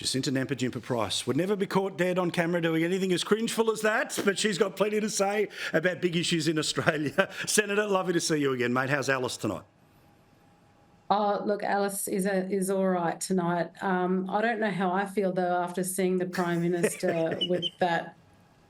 Jacinta Price would never be caught dead on camera doing anything as cringeful as that, but she's got plenty to say about big issues in Australia. Senator, lovely to see you again, mate. How's Alice tonight? Oh, look, Alice is all right tonight. I don't know how I feel, though, after seeing the Prime Minister with that.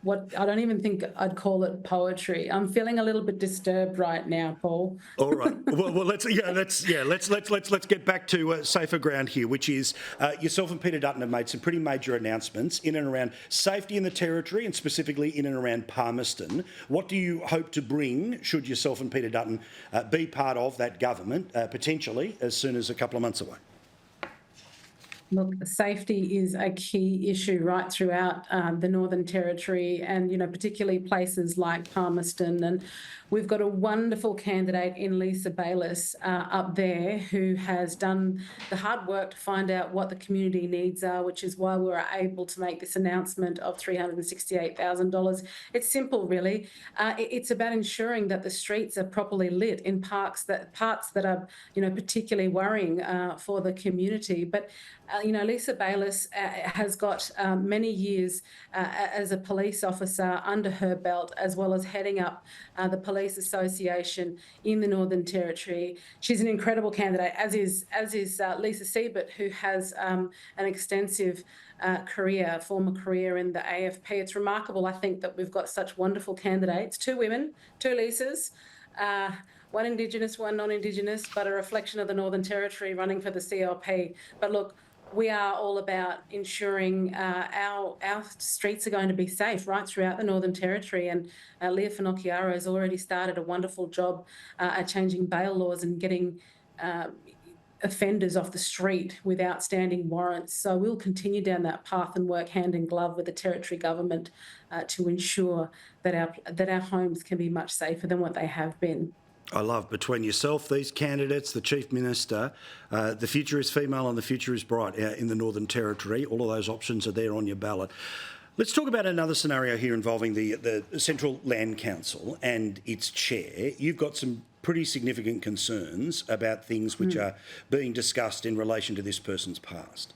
What I don't even think I'd call it poetry. I'm feeling a little bit disturbed right now, Paul. All right. Well, let's get back to safer ground here, which is yourself and Peter Dutton have made some pretty major announcements in and around safety in the Territory and specifically in and around Palmerston. What do you hope to bring, should yourself and Peter Dutton be part of that government, potentially as soon as a couple of months away? Look, safety is a key issue right throughout the Northern Territory and, particularly places like Palmerston. And we've got a wonderful candidate in Lisa Bayliss up there who has done the hard work to find out what the community needs are, which is why we were able to make this announcement of $368,000. It's simple, really. It's about ensuring that the streets are properly lit in parts that are, particularly worrying for the community. But Lisa Bayliss has got many years as a police officer under her belt, as well as heading up the Police Association in the Northern Territory. She's an incredible candidate, as is Lisa Siebert, who has an extensive former career in the AFP. It's remarkable, I think, that we've got such wonderful candidates, 2 women, 2 Lisas, one Indigenous, one non-Indigenous, but a reflection of the Northern Territory running for the CLP. But look, we are all about ensuring our streets are going to be safe right throughout the Northern Territory. And Leah Finocchiaro has already started a wonderful job at changing bail laws and getting offenders off the street with outstanding warrants. So we'll continue down that path and work hand in glove with the Territory government to ensure that our homes can be much safer than what they have been. I love between yourself, these candidates, the Chief Minister, the future is female and the future is bright in the Northern Territory. All of those options are there on your ballot. Let's talk about another scenario here involving the Central Land Council and its chair. You've got some pretty significant concerns about things which are being discussed in relation to this person's past.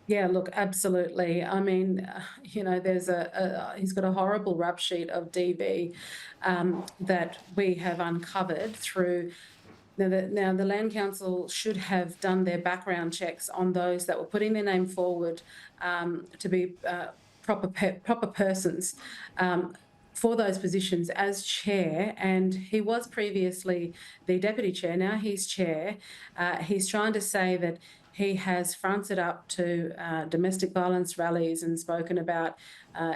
Yeah, look, absolutely. I mean, there's he's got a horrible rap sheet of DV that we have uncovered through. Now, the Land Council should have done their background checks on those that were putting their name forward to be proper persons for those positions as chair. And he was previously the deputy chair. Now he's chair. He's trying to say that he has fronted up to domestic violence rallies and spoken about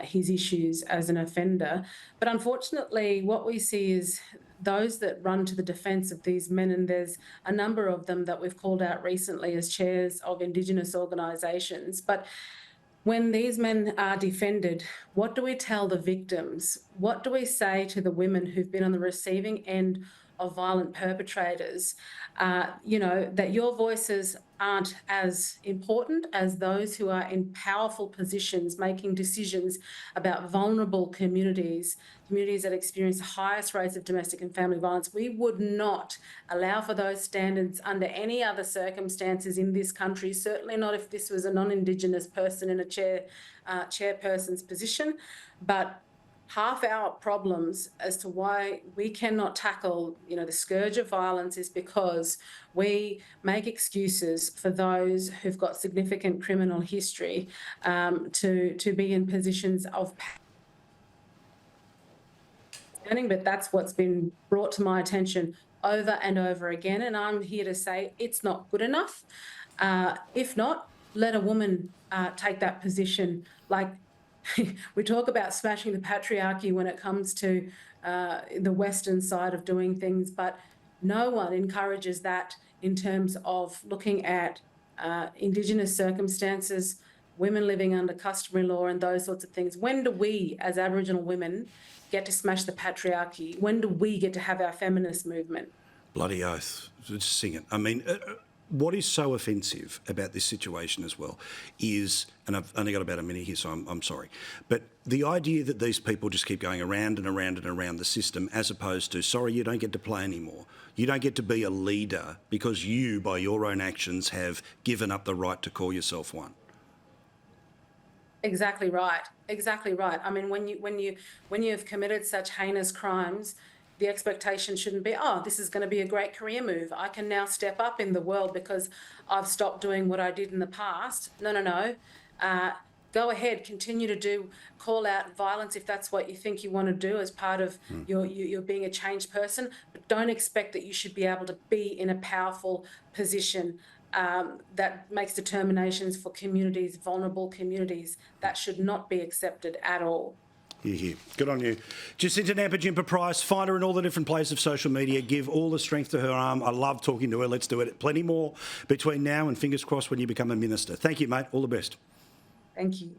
his issues as an offender. But unfortunately, what we see is those that run to the defence of these men, and there's a number of them that we've called out recently as chairs of Indigenous organisations. But when these men are defended, what do we tell the victims? What do we say to the women who've been on the receiving end of violent perpetrators, that your voices aren't as important as those who are in powerful positions making decisions about vulnerable communities that experience the highest rates of domestic and family violence. We would not allow for those standards under any other circumstances in this country, certainly not if this was a non-Indigenous person in a chairperson's position. But half our problems as to why we cannot tackle, the scourge of violence is because we make excuses for those who've got significant criminal history to be in positions of power. But that's what's been brought to my attention over and over again, and I'm here to say it's not good enough. If not, let a woman take that position. Like, we talk about smashing the patriarchy when it comes to the Western side of doing things, but no one encourages that in terms of looking at Indigenous circumstances, women living under customary law and those sorts of things. When do we, as Aboriginal women, get to smash the patriarchy? When do we get to have our feminist movement? Bloody oath. Just sing it. I mean, what is so offensive about this situation as well is, and I've only got about a minute here, so I'm sorry, but the idea that these people just keep going around and around and around the system, as opposed to, sorry, you don't get to play anymore. You don't get to be a leader because you, by your own actions, have given up the right to call yourself one. Exactly right. Exactly right. I mean, when you have committed such heinous crimes, the expectation shouldn't be, oh, this is going to be a great career move. I can now step up in the world because I've stopped doing what I did in the past. No, no, no. Go ahead, continue to call out violence if that's what you think you want to do as part of your being a changed person, but don't expect that you should be able to be in a powerful position that makes determinations for communities, vulnerable communities. That should not be accepted at all. Here. Good on you. Jacinta Price, find her in all the different places of social media. Give all the strength to her arm. I love talking to her. Let's do it. Plenty more between now and fingers crossed when you become a minister. Thank you, mate. All the best. Thank you.